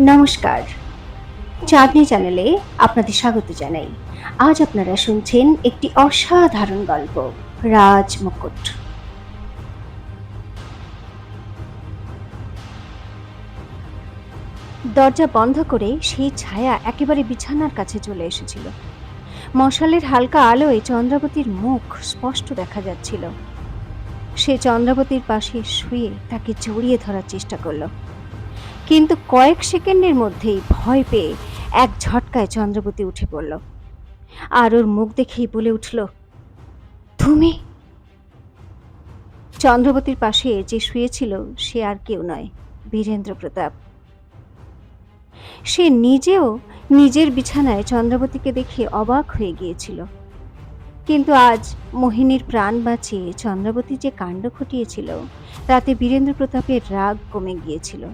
নমস্কার। চাঁদনি চ্যানেলে আপনাদের স্বাগত জানাই। আজ আপনারা শুনছেন একটি অসাধারণ গল্প, রাজমুকুট। দরজা বন্ধ করে সেই ছায়া একেবারে বিছানার কাছে চলে এসেছিল। মশালের হালকা আলোয় চন্দ্রাবতীর মুখ স্পষ্ট দেখা যাচ্ছিল। সে চন্দ্রাবতীর পাশে শুয়ে তাকে জড়িয়ে ধরার চেষ্টা করল, কিন্তু কয়েক সেকেন্ডের মধ্যেই ভয় পেয়ে এক ঝটকায় চন্দ্রাবতী উঠে পড়ল আর ওর মুখ দেখেই বলে উঠল, তুমি? চন্দ্রাবতীর পাশে যে শুয়েছিল সে আর কেউ নয়, বীরেন্দ্র প্রতাপ। সে নিজেও নিজের বিছানায় চন্দ্রাবতীকে দেখে অবাক হয়ে গিয়েছিল, কিন্তু আজ মোহিনীর প্রাণ বাঁচিয়ে চন্দ্রাবতী যে কাণ্ড ঘটিয়েছিল তাতে বীরেন্দ্র প্রতাপের রাগ কমে গিয়েছিল।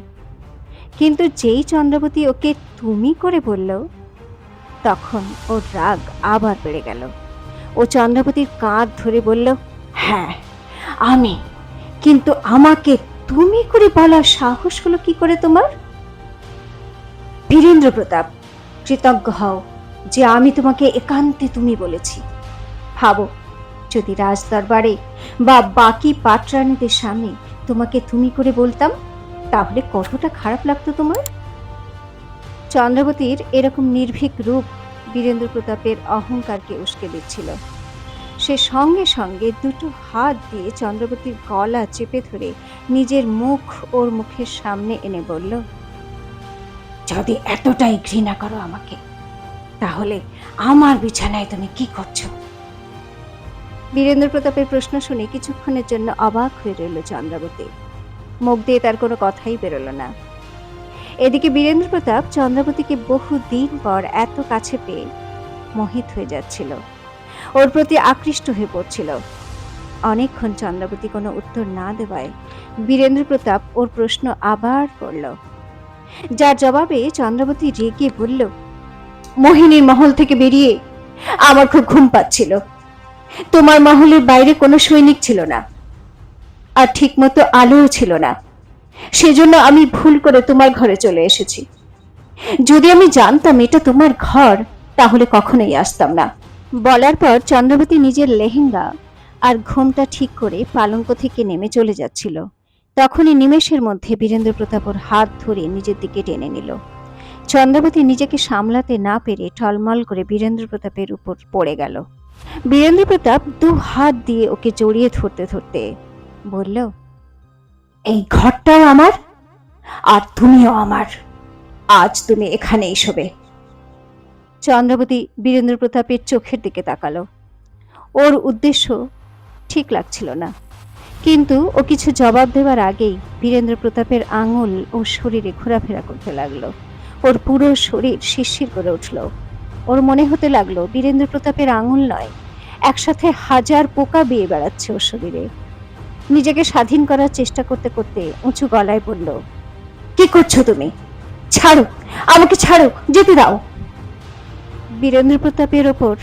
কিন্তু যেই চন্দ্রাবতী ওকে তুমি করে বলল, তখন ওর রাগ আবার বেড়ে গেল। ও চন্দ্রাবতীর কাঁধ ধরে বলল, হ্যাঁ আমি, কিন্তু আমাকে তুমি করে বলার সাহস হলো কি করে তোমার? বীরেন্দ্র প্রতাপ, কৃতজ্ঞ হও যে আমি তোমাকে একান্তে তুমি বলেছি। ভাবো, যদি রাজ দরবারে বা বাকি পাটরানীদের সামনে তোমাকে তুমি করে বলতাম, তাহলে কতটা খারাপ লাগতো তোমার? চন্দ্রাবতীর এরকম নির্ভীক রূপ বীরেন্দ্র প্রতাপের অহংকারকে উস্কে দিচ্ছিল। সে সঙ্গে সঙ্গে দুটো হাত দিয়ে চন্দ্রাবতীর গলা চেপে ধরে নিজের মুখ ওর মুখের সামনে এনে বলল, যদি এতটাই ঘৃণা করো আমাকে, তাহলে আমার বিছানায় তুমি কি করছো? বীরেন্দ্র প্রতাপের প্রশ্ন শুনে কিছুক্ষণের জন্য অবাক হয়ে রইল চন্দ্রাবতী। মুখ দিয়ে তার কোনো কথাই বেরোলো না। এদিকে বীরেন্দ্র প্রতাপ চন্দ্রাবতীকে বহুদিন পর এত কাছে পেয়ে মোহিত হয়ে যাচ্ছিল, ওর প্রতি আকৃষ্ট হয়ে পড়ছিল। অনেকক্ষণ চন্দ্রাবতী কোনো উত্তর না দেওয়ায় বীরেন্দ্র প্রতাপ ওর প্রশ্ন আবার করল, যার জবাবে চন্দ্রাবতী রেগে বলল, মোহিনীর মহল থেকে বেরিয়ে আমার খুব ঘুম পাচ্ছিল। তোমার মহলের বাইরে কোনো সৈনিক ছিল না, আর ঠিক মতো আলোও ছিল না। সেজন্য আমি ভুল করে তোমার ঘরে চলে এসেছি। যদি আমি জানতাম এটা তোমার ঘর, তাহলে কখনোই আসতাম না। বলার পর চন্দ্রাবতী নিজের লেহেঙ্গা আর ঘোমটা ঠিক করে পালঙ্ক থেকে নেমে চলে যাচ্ছিল। তখনই নিমেষের মধ্যে বীরেন্দ্র প্রতাপ ওর হাত ধরে নিজের দিকে টেনে নিল। চন্দ্রাবতী নিজেকে সামলাতে না পেরে টলমল করে বীরেন্দ্র প্রতাপের উপর পড়ে গেল। বীরেন্দ্র প্রতাপ দু হাত দিয়ে ওকে জড়িয়ে ধরতে ধরতে বলল, এই ঘরটাও আমার, আর তুমিও আমার। আজ তুমি এখানেই শোবে। চন্দ্রাবতী বীরেন্দ্র প্রতাপের চোখের দিকে তাকালো। ওর উদ্দেশ্য ঠিক লাগছিল না, কিন্তু ও কিছু জবাব দেওয়ার আগেই বীরেন্দ্র প্রতাপের আঙুল ও শরীরে ঘোরাফেরা করতে লাগলো। ওর পুরো শরীর শিরশির করে উঠল। ওর মনে হতে লাগলো বীরেন্দ্র প্রতাপের আঙুল নয়, একসাথে হাজার পোকা বেয়ে বেড়াচ্ছে ওর শরীরে। নিজেকে স্বাধীন করার চেষ্টা করতে করতে উঁচু গলায় বলল, কি করছো তুমি? ছাড়ো, আমাকে ছাড়ো, যেতে দাও। বীরেন্দ্র প্রতাপের ওপর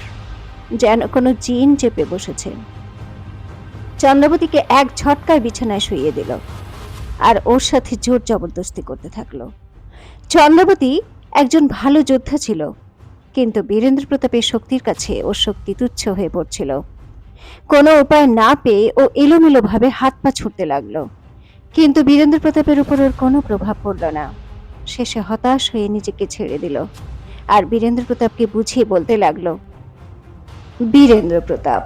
যেন কোনো জিন চেপে বসেছে। চন্দ্রাবতীকে এক ঝটকায় বিছানায় শুইয়ে দিল আর ওর সাথে জোর জবরদস্তি করতে থাকলো। চন্দ্রাবতী একজন ভালো যোদ্ধা ছিল, কিন্তু বীরেন্দ্র প্রতাপের শক্তির কাছে ওর শক্তি তুচ্ছ হয়ে পড়ছিল। কোনো উপায় না পেয়ে ও এলোমেলো ভাবে হাত পা ছুটতে লাগলো, কিন্তু বীরেন্দ্র প্রতাপের উপর ওর কোনো প্রভাব পড়ল না। শেষে হতাশ হয়ে নিজেকে ছেড়ে দিল আর বীরেন্দ্র প্রতাপকে বুঝিয়ে বলতে লাগলো, বীরেন্দ্র প্রতাপ,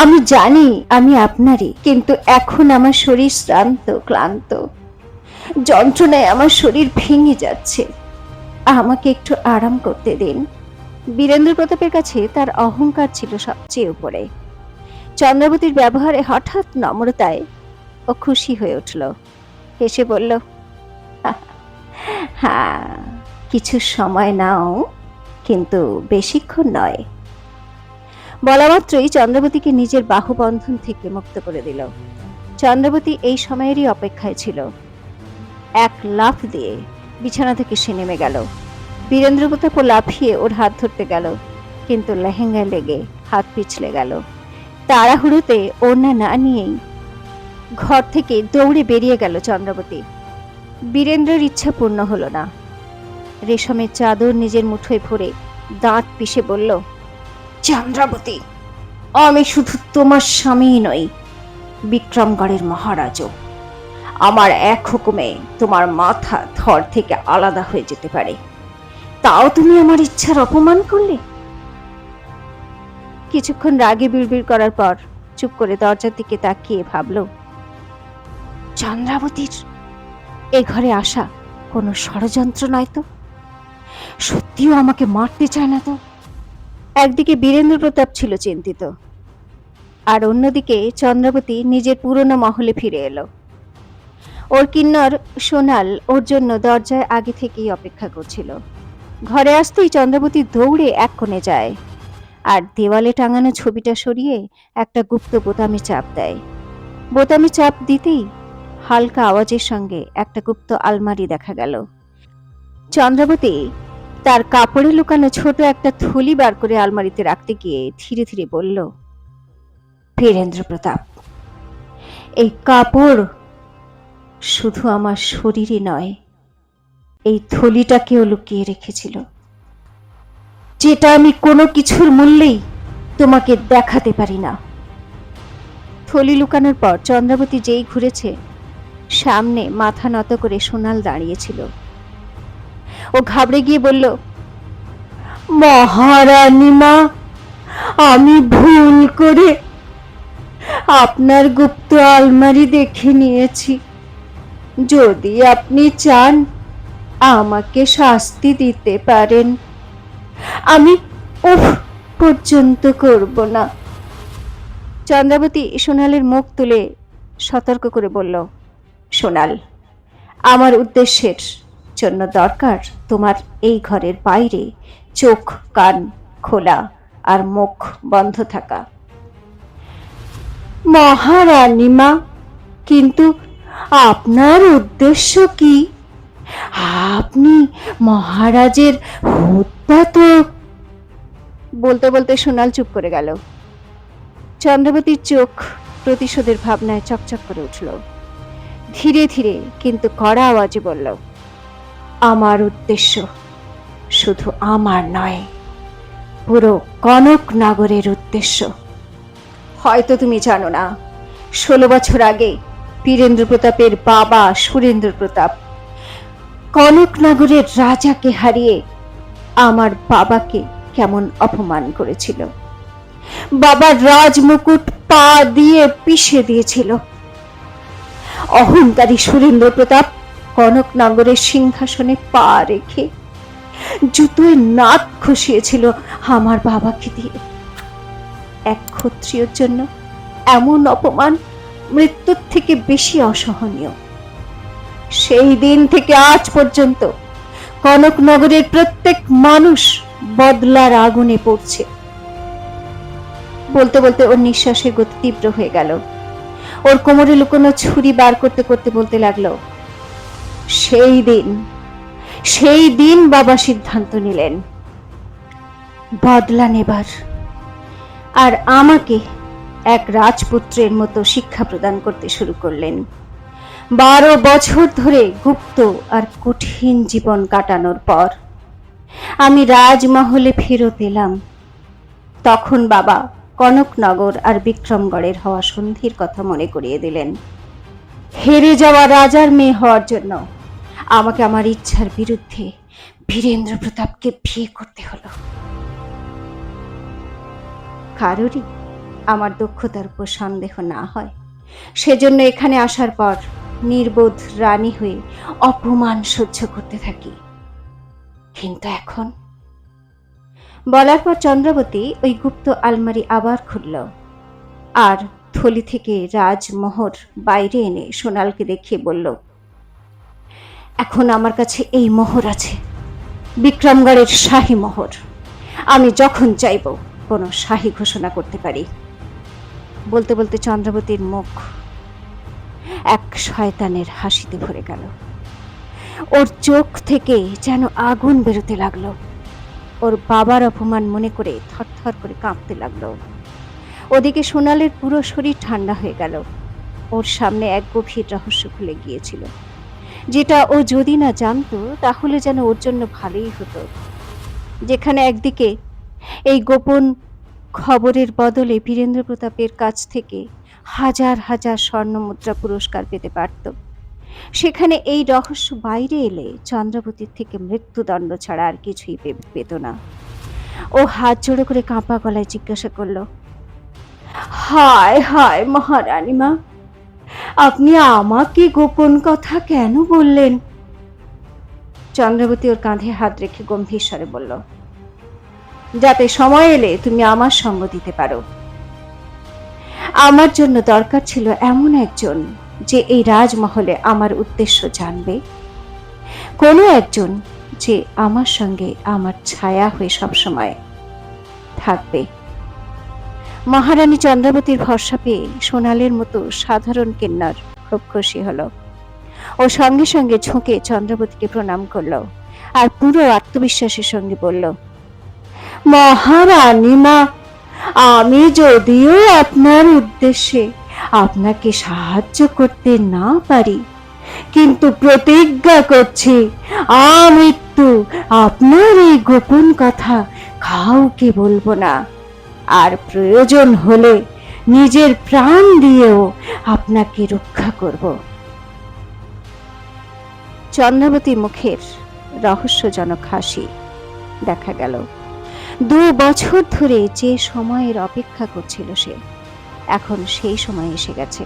আমি জানি আমি আপনারই, কিন্তু এখন আমার শরীর শ্রান্ত ক্লান্ত, যন্ত্রণায় আমার শরীর ভেঙে যাচ্ছে, আমাকে একটু আরাম করতে দিন। বীরেন্দ্র প্রতাপের কাছে তার অহংকার ছিল সবচেয়ে উপরে। চন্দ্রাবতীর ব্যবহারে হঠাৎ নম্রতায় ও খুশি হয়ে উঠল। হেসে বলল, হ্যাঁ, কিছু সময় নাও, কিন্তু বেশিক্ষণ নয়। বলা মাত্রই চন্দ্রাবতীকে নিজের বাহুবন্ধন থেকে মুক্ত করে দিল। চন্দ্রাবতী এই সময়েরই অপেক্ষায় ছিল। এক লাফ দিয়ে বিছানা থেকে সে নেমে গেল। বীরেন্দ্র প্রতাপ লাফিয়ে ওর হাত ধরতে গেল, কিন্তু লেহেঙ্গায় লেগে হাত পিছলে গেল। তাড়াহুড়োতে ওড়না না নিয়েই ঘর থেকে দৌড়ে বেরিয়ে গেল চন্দ্রাবতী। বীরেন্দ্রের ইচ্ছা পূর্ণ হলো না। রেশমের চাদর নিজের মুঠোয় ভরে দাঁত পিষে বলল, চন্দ্রাবতী, আমি শুধু তোমার স্বামীই নই, বিক্রমগড়ের মহারাজও। আমার এক হুকুমে তোমার মাথা ধর থেকে আলাদা হয়ে যেতে পারে, তাও তুমি আমার ইচ্ছার অপমান করলে। কিছুক্ষণ রাগে বিড়বিড় করার পর চুপ করে দরজার দিকে তাকিয়ে ভাবল, চন্দ্রাবতীর এ ঘরে আসা কোনো ষড়যন্ত্র নয় তো? সত্যিও আমাকে মারতে চায় না তো? একদিকে বীরেন্দ্র প্রতাপ ছিল চিন্তিত, আর অন্যদিকে চন্দ্রাবতী নিজের পুরনো মহলে ফিরে এলো। ওর কিন্নর সোনাল ওর জন্য দরজায় আগে থেকেই অপেক্ষা করছিল। ঘরে আসতেই চন্দ্রাবতী দৌড়ে এক কোণে যায় আর দেওয়ালে টাঙানো ছবিটা সরিয়ে একটা গুপ্ত বোতামে চাপ দেয়। বোতামে চাপ দিতেই হালকা আওয়াজের সঙ্গে একটা গুপ্ত আলমারি দেখা গেল। চন্দ্রাবতী তার কাপড়ে লুকানো ছোট একটা থলি বার করে আলমারিতে রাখতে গিয়ে ধীরে ধীরে বলল, বীরেন্দ্র প্রতাপ, এই কাপড় শুধু আমার শরীরে নয়, এই থলিটাকেও লুকিয়ে রেখেছিল, যেটা আমি কোনো কিছুর মূল্যেই তোমাকে দেখাতে পারি না। থলি লুকানোর পর চন্দ্রাবতী যেই ঘুরেছে, সামনে মাথা নত করে সোনাল দাঁড়িয়েছিল। ও ঘাবড়ে গিয়ে বলল, মহারানী মা, আমি ভুল করে আপনার গুপ্ত আলমারি দেখে নিয়েছি। যদি আপনি চান আমাকে শাস্তি দিতে পারেন, আমি উফ পর্যন্ত করব না। চন্দ্রাবতী সোনালের মুখ তুলে সতর্ক করে বলল, সোনাল, আমার উদ্দেশ্যের জন্য দরকার তোমার এই ঘরের বাইরে চোখ কান খোলা আর মুখ বন্ধ থাকা। মহারানী মা, কিন্তু আপনার উদ্দেশ্য কি? আপনি মহারাজের হত্যা তো। বলতে বলতে সোনাল চুপ করে গেল। চন্দ্রাবতীর চোখ প্রতিশোধের ভাবনায় চকচক করে উঠল। ধীরে ধীরে কিন্তু কড়া আওয়াজে বলল, আমার উদ্দেশ্য শুধু আমার নয়, পুরো কনক নগরের উদ্দেশ্য। হয়তো তুমি জানো না, 16 বছর আগে বীরেন্দ্র প্রতাপের বাবা সুরেন্দ্র প্রতাপ কনকনগরের রাজাকে হারিয়ে আমার বাবাকে কেমন অপমান করেছিল। বাবার রাজমুকুট পা দিয়ে পিষে দিয়েছিল। অহংকারী সুরেন্দ্র প্রতাপ কনকনগরের সিংহাসনে পা রেখে জুতোয় নাক খসিয়েছিল আমার বাবাকে দিয়ে। এক ক্ষত্রিয়র জন্য এমন অপমান মৃত্যুর থেকে বেশি অসহনীয়। সেই দিন থেকে আজ পর্যন্ত কনকনগরের প্রত্যেক মানুষ বদলার আগুনে পড়ছে। বলতে বলতে ওর নিঃশ্বাসের গতি তীব্র হয়ে গেল। ওর কোমরে লুকোনো ছুরি বার করতে করতে বলতে লাগলো, সেই দিন বাবা সিদ্ধান্ত নিলেন বদলা নেবার, আর আমাকে এক রাজপুত্রের মতো শিক্ষা প্রদান করতে শুরু করলেন। 12 বছর ধরে গুপ্ত আর কঠিন জীবন কাটানোর পর আমি রাজমহলে ফেরত এলাম। তখন বাবা কনকনগর আর বিক্রমগড়ের হওয়া সন্ধির কথা মনে করিয়ে দিলেন। হেরে যাওয়া রাজার মেয়ে হওয়ার জন্য আমাকে আমার ইচ্ছার বিরুদ্ধে বীরেন্দ্র প্রতাপকে বিয়ে করতে হলো। কারোরই আমার দক্ষতার উপর সন্দেহ না হয়, সেজন্য এখানে আসার পর নির্বোধ রানী হয়ে অপমান সহ্য করতে থাকি। কিন্তু এখন। বলার পর চন্দ্রাবতী ওই গুপ্ত আলমারি আবার খুলল আর থলি থেকে রাজমোহর বাইরে এনে সোনালকে দেখিয়ে বলল, এখন আমার কাছে এই মোহর আছে, বিক্রমগড়ের শাহী মোহর। আমি যখন চাইব কোনো শাহী ঘোষণা করতে পারি। বলতে বলতে চন্দ্রাবতীর মুখ এক শয়তানের হাসিতে ভরে গেল। ওর চোখ থেকে যেন আগুন বেরোতে লাগলো। ওর বাবার অপমান মনে করে থরথর করে কাঁপতে লাগলো। ওদিকে সোনালের পুরো শরীর ঠান্ডা হয়ে গেল। ওর সামনে এক গভীর রহস্য খুলে গিয়েছিল। যেটা ও যদি না জানতো তাহলে যেন ওর জন্য ভালোই হতো। যেখানে একদিকে এই গোপন খবরের বদলে বীরেন্দ্র প্রতাপের কাছ থেকে হাজার হাজার স্বর্ণমুদ্রা পুরস্কার পেতে পারত, সেখানে এই রহস্য বাইরে এলে চন্দ্রাবতীর থেকে মৃত্যুদণ্ড ছাড়া আর কিছুই পেত না। ও হাত জোড়ো করে কাঁপা গলায় জিজ্ঞাসা করল, হায় হায় মহারানীমা, আপনি আমাকে গোপন কথা কেন বললেন? চন্দ্রাবতী ওর কাঁধে হাত রেখে গম্ভীর স্বরে বলল, যাতে সময় এলে তুমি আমার সঙ্গ দিতে পারো। আমার জন্য দরকার ছিল এমন একজন যে এই রাজমহলে আমার উদ্দেশ্য জানবে, কোনো একজন যে আমার সঙ্গে আমার ছায়া হয়ে সবসময় থাকবে। মহারানী চন্দ্রাবতীর ভরসা পেয়ে সোনালের মতো সাধারণ কিন্নর খুব খুশি হলো। ও সঙ্গে সঙ্গে ঝুঁকে চন্দ্রাবতীকে প্রণাম করল আর পুরো আত্মবিশ্বাসের সঙ্গে বলল, মহারানীমা, আমি যদিও আপনার উদ্দেশ্যে আপনাকে সাহায্য করতে না পারি, কিন্তু প্রতিজ্ঞা করছি আমৃত্যু আপনার এই গোপন কথা কাউকে বলবো না, আর প্রয়োজন হলে নিজের প্রাণ দিয়েও আপনাকে রক্ষা করব। চন্দ্রাবতী মুখের রহস্যজনক হাসি দেখা গেল। 2 বছর ধরে যে সময়ের অপেক্ষা করছিল সে, এখন সেই সময় এসে গেছে।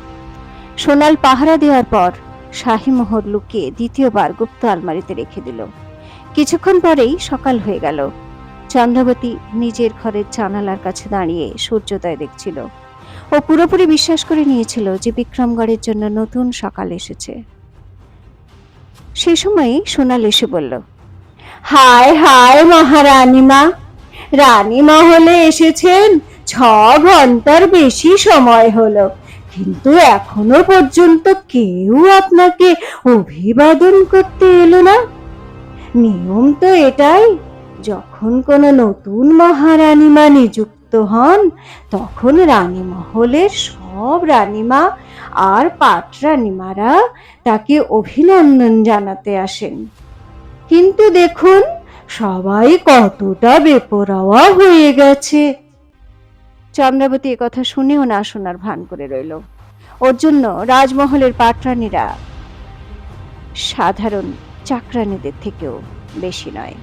সোনাল পাহারা দেওয়ার পর শাহীমোহর লুকিয়ে দ্বিতীয়বার গুপ্ত আলমারিতে রেখে দিল। কিছুক্ষণ পরেই সকাল হয়ে গেল। চন্দ্রাবতী নিজের ঘরের জানালার কাছে দাঁড়িয়ে সূর্যোদয় দেখছিল। ও পুরোপুরি বিশ্বাস করে নিয়েছিল যে বিক্রমগড়ের জন্য নতুন সকাল এসেছে। সে সময়ই সোনাল এসে বলল, হায় হায় মহারানীমা, রানী মহলে এসেছেন 6 ঘন্টার বেশি সময় হলো, কিন্তু এখনো পর্যন্ত কেউ আপনাকে অভিবাদন করতে এলো না। নিয়ম তো এটাই, যখন কোনো নতুন মহারানীমা নিযুক্ত হন তখন রানী মহলের সব রানীমা আর পাটরানীমারা তাকে অভিনন্দন জানাতে আসেন। কিন্তু দেখুন সবাই কতটা বেপরোয়া হয়ে গেছে। চন্দ্রাবতী কথা শুনেও না শোনার ভান করে রইল। ওর জন্য রাজমহলের পাটরানীরা সাধারণ চাকরানীদের থেকেও বেশি নয়।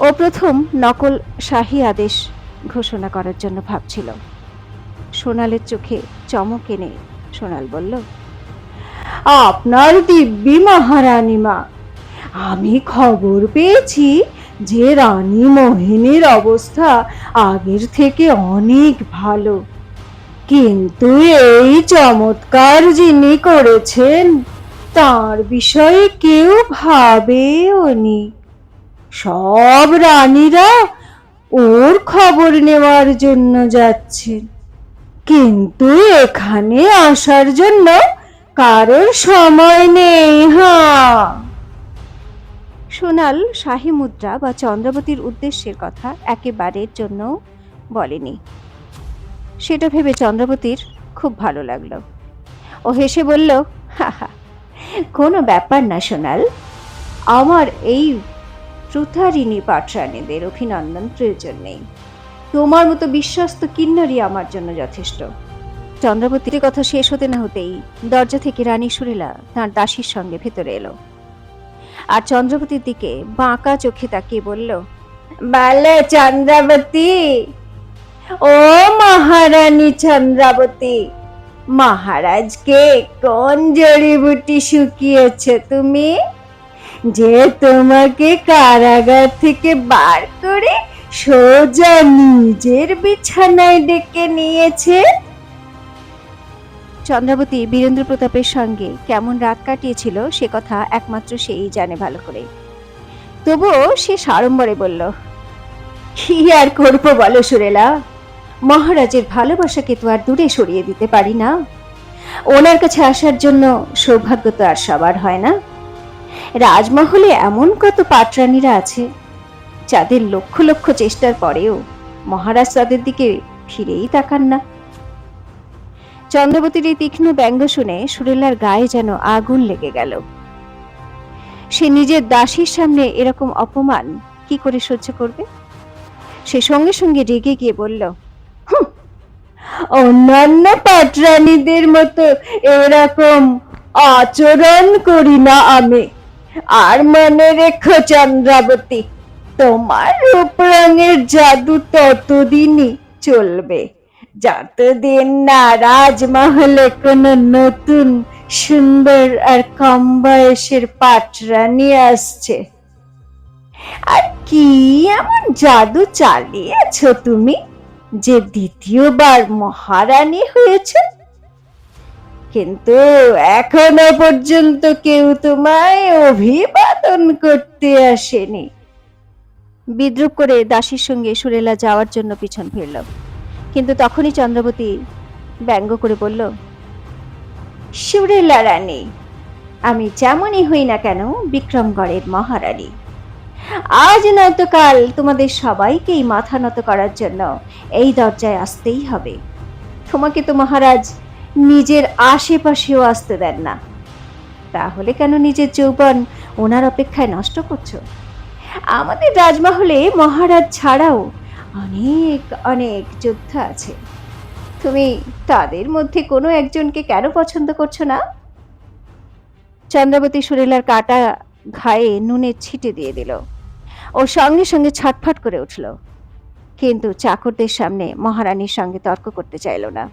ও প্রথম নকল শাহী আদেশ ঘোষণা করার জন্য ভাবছিল। সোনালের চোখে চমক এনে সোনাল বলল, আপনার দিব্যি মহারানীমা, আমি খবর পেয়েছি যে রানী মোহিনীর অবস্থা আগের থেকে অনেক ভালো, কিন্তু এই চমৎকার যিনি করেছেন তার বিষয়ে কেউ ভাবেওনি। সব রানীরা ওর খবর নেওয়ার জন্য যাচ্ছেন, কিন্তু এখানে আসার জন্য কারোর সময় নেই। হ্যাঁ, সোনাল শাহী মুদ্রা বা চন্দ্রাবতীর উদ্দেশ্যের কথা একেবারের জন্য বলেনি। সেটা ভেবে চন্দ্রাবতীর খুব ভালো লাগলো। ও হেসে বলল, হাহা, কোনো ব্যাপার না সোনাল, আমার এই প্রতারিণী পাটরানীদের অভিনন্দন প্রয়োজন নেই। তোমার মতো বিশ্বস্ত কিন্নরই আমার জন্য যথেষ্ট। চন্দ্রাবতীর কথা শেষ হতে না হতেই দরজা থেকে রানী সুরেলা তাঁর দাসীর সঙ্গে ভেতরে এলো আর চন্দ্রাবতীর দিকে বাঁকা চোখে তাকিয়ে বলল, বলে চন্দ্রাবতী, ও মহারানী চন্দ্রাবতী, মহারাজকে কোন জড়িবুটি শুকিয়েছে তুমি, যে তোমাকে কারাগার থেকে বার করে সোজা নিজের বিছানায় ডেকে নিয়েছে? চন্দ্রাবতী বীরেন্দ্র প্রতাপের সঙ্গে কেমন রাত কাটিয়েছিল সে কথা একমাত্র সেই জানে ভালো করে। তবুও সে সাড়ম্বরে বলল, কি আর করবো বলো সুরেলা, মহারাজের ভালোবাসাকে তো আর দূরে সরিয়ে দিতে পারি না। ওনার কাছে আসার জন্য সৌভাগ্য তো আর সবার হয় না। রাজমহলে এমন কত পাটরানীরা আছে যাদের লক্ষ লক্ষ চেষ্টার পরেও মহারাজ তাদের দিকে ফিরেই তাকান না। চন্দ্রাবতীর এই তীক্ষ্ণ ব্যঙ্গ শুনে সুরেলার গায়ে যেন আগুন লেগে গেল। সে নিজের দাসীর সামনে এরকম অপমান কি করে সহ্য করবে? সে সঙ্গে সঙ্গে রেগে গিয়ে বলল, "হুঁ, অন্যান্য পাটরানীদের মতো এরকম আচরণ করি না আমি। আর মনে রেখো চন্দ্রাবতী, তোমার রূপ রঙের জাদু ততদিনই চলবে যতদিন না রাজমহলে কোনো নতুন সুন্দর আর কম বয়সের পাটরানী আসছে। আর কি এমন জাদু চালিয়েছ তুমি যে দ্বিতীয়বার মহারানী হয়েছে? কিন্তু এখনো পর্যন্ত কেউ তোমায় অভিবাদন করতে আসেনি।" বিদ্রুপ করে দাসীর সঙ্গে সুরেলা যাওয়ার জন্য পিছন ফিরল, কিন্তু তখনই চন্দ্রাবতী ব্যঙ্গ করে বলল, "সুরেলা রানী, আমি যেমনই হই না কেন বিক্রমগড়ের মহারানী। আজ নয়তো কাল তোমাদের সবাইকেই মাথা নত করার জন্য এই দরজায় আসতেই হবে। তোমাকে তো মহারাজ নিজের আশেপাশেও আসতে দেন না, তাহলে কেন নিজের যৌবন ওনার অপেক্ষায় নষ্ট করছো? আমাদের রাজমহলে মহারাজ ছাড়াও অনেক অনেক যোদ্ধা আছে, তুমি তাদের মধ্যে কোনো একজনকে কেন পছন্দ করছো না?" চন্দ্রাবতী সুরেলার কাটা ঘায়ে নুনের ছিটে দিয়ে দিল। ও সঙ্গে সঙ্গে ছটফট করে উঠল, কিন্তু চাকরদের সামনে মহারানীর সঙ্গে তর্ক করতে চাইল না।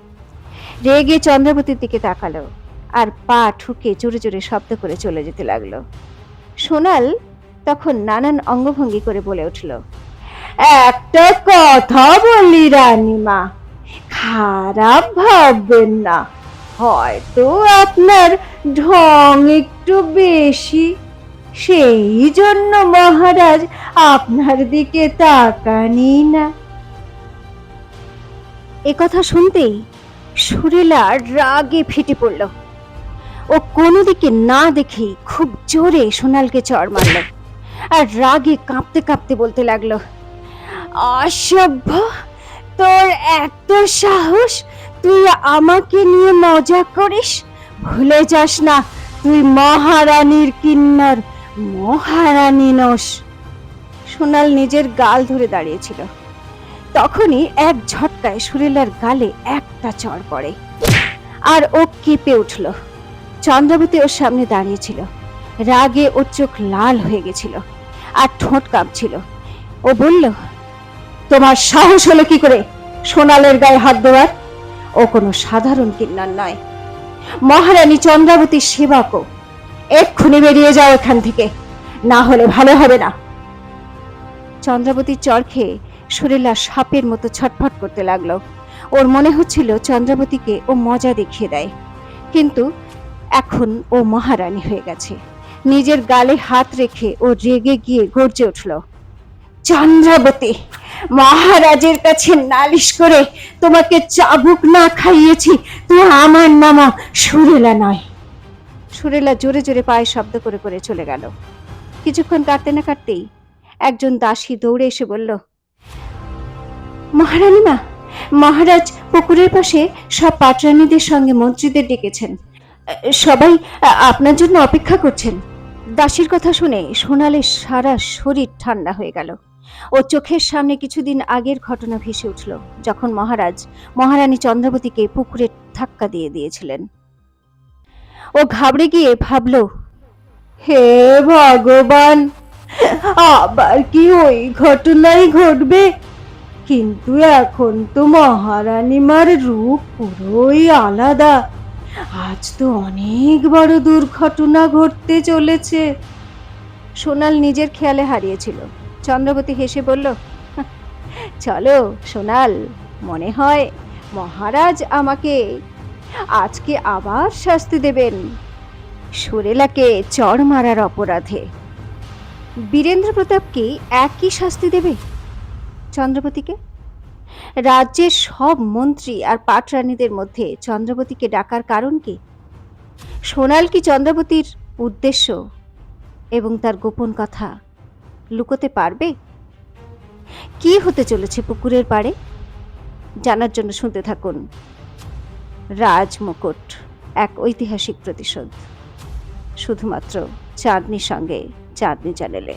রেগে চন্দ্রাবতীর দিকে তাকালো আর পা ঠুকে জোরে জোরে শব্দ করে চলে যেতে লাগলো। সোনাল তখন নানান অঙ্গভঙ্গি করে বলে উঠল, "একটা কথা বলি রানীমা, খারাপ ভাববেন না, হয়তো আপনার ঢং একটু বেশি, সেই জন্য মহারাজ আপনার দিকে তাকানি না।" একথা শুনতেই সুরেলা রাগে ফেটে পড়ল। ও কোনো দিকে না দেখেই খুব জোরে সোনালকে চড় মারল আর রাগে কাঁপতে কাঁপতে বলতে লাগলো, "অসভ্য, তোর এত সাহস, তুই আমাকে নিয়ে মজা করিস? ভুলে যাস না তুই মহারানীর কিন্নর, মহারানী নস।" সোনাল নিজের গাল ধরে দাঁড়িয়েছিল, তখনই এক ঝটকায় সুরেলার গালে একটা চড় পড়ে আর ও কেঁপে উঠল। চন্দ্রাবতী ওর সামনে দাঁড়িয়েছিল, রাগে ওর চোখ লাল হয়ে গেছিল আর ঠোঁট কাঁপছিল। ও বলল, "তোমার সাহস হলো কি করে সোনালের গায়ে হাত দেওয়ার? ও কোনো সাধারণ কিন্নর নয়, মহারানী চন্দ্রাবতীর সেবকও। এক্ষুনি বেরিয়ে যাও এখান থেকে, না হলে ভালো হবে না।" চন্দ্রাবতীর চড় খেয়ে সুরেলা সাপের মতো ছটফট করতে লাগলো। ওর মনে হচ্ছিল চন্দ্রাবতীকে ও মজা দেখিয়ে দেয়, কিন্তু এখন ও মহারানী হয়ে গেছে। নিজের গালে হাত রেখে ও রেগে গিয়ে গর্জে উঠল, "চন্দ্রাবতী, মহারাজের কাছে নালিশ করে তোমাকে চাবুক না খাইয়েছি তুই আমার নাম সুরেলা নয়।" সুরেলা জোরে জোরে পায়ে শব্দ করে করে চলে গেল। কিছুক্ষণ কাটতে না কাটতেই একজন দাসী দৌড়ে এসে বলল, "মহারানী মা, মহারাজ পুকুরের পাশে সব পাটরানীদের সঙ্গে মন্ত্রীদের ডেকেছেন, সবাই আপনার জন্য অপেক্ষা করছেন।" দাসীর কথা শুনে সোনালের সারা শরীর ঠান্ডা হয়ে গেল। ও চোখের সামনে কিছুদিন আগের ঘটনা ভেসে উঠল, যখন মহারাজ মহারানী চন্দ্রাবতীকে পুকুরে ধাক্কা দিয়ে দিয়েছিলেন। ও ঘাবড়ে গিয়ে ভাবল, হে ভগবান, আবার কি ওই ঘটনাই ঘটবে? কিন্তু এখন তো মহারানীমার রূপ পুরোই আলাদা, আজ তো অনেক বড় দুর্ঘটনা ঘটতে চলেছে। সোনাল নিজের খেয়ালে হারিয়েছিল। চন্দ্রাবতী হেসে বলল, চলো সোনাল, মনে হয় মহারাজ আমাকে আজকে আবার শাস্তি দেবেন, সুরেলাকে চড় মারার অপরাধে। বীরেন্দ্র প্রতাপ কি একই শাস্তি দেবে চন্দ্রাবতীকে? রাজ্যের সব মন্ত্রী আর পাটরানীদের মধ্যে চন্দ্রাবতীকে ডাকার কারণ কি? সোনাল কি চন্দ্রাবতীর উদ্দেশ্য এবং তার গোপন কথা লুকোতে পারবে? কি হতে চলেছে পুকুরের পাড়ে, জানার জন্য শুনতে থাকুন রাজমুকুট, এক ঐতিহাসিক প্রতিশোধ। শুধুমাত্র চাঁদনির সঙ্গে চাঁদনি চ্যানেলে।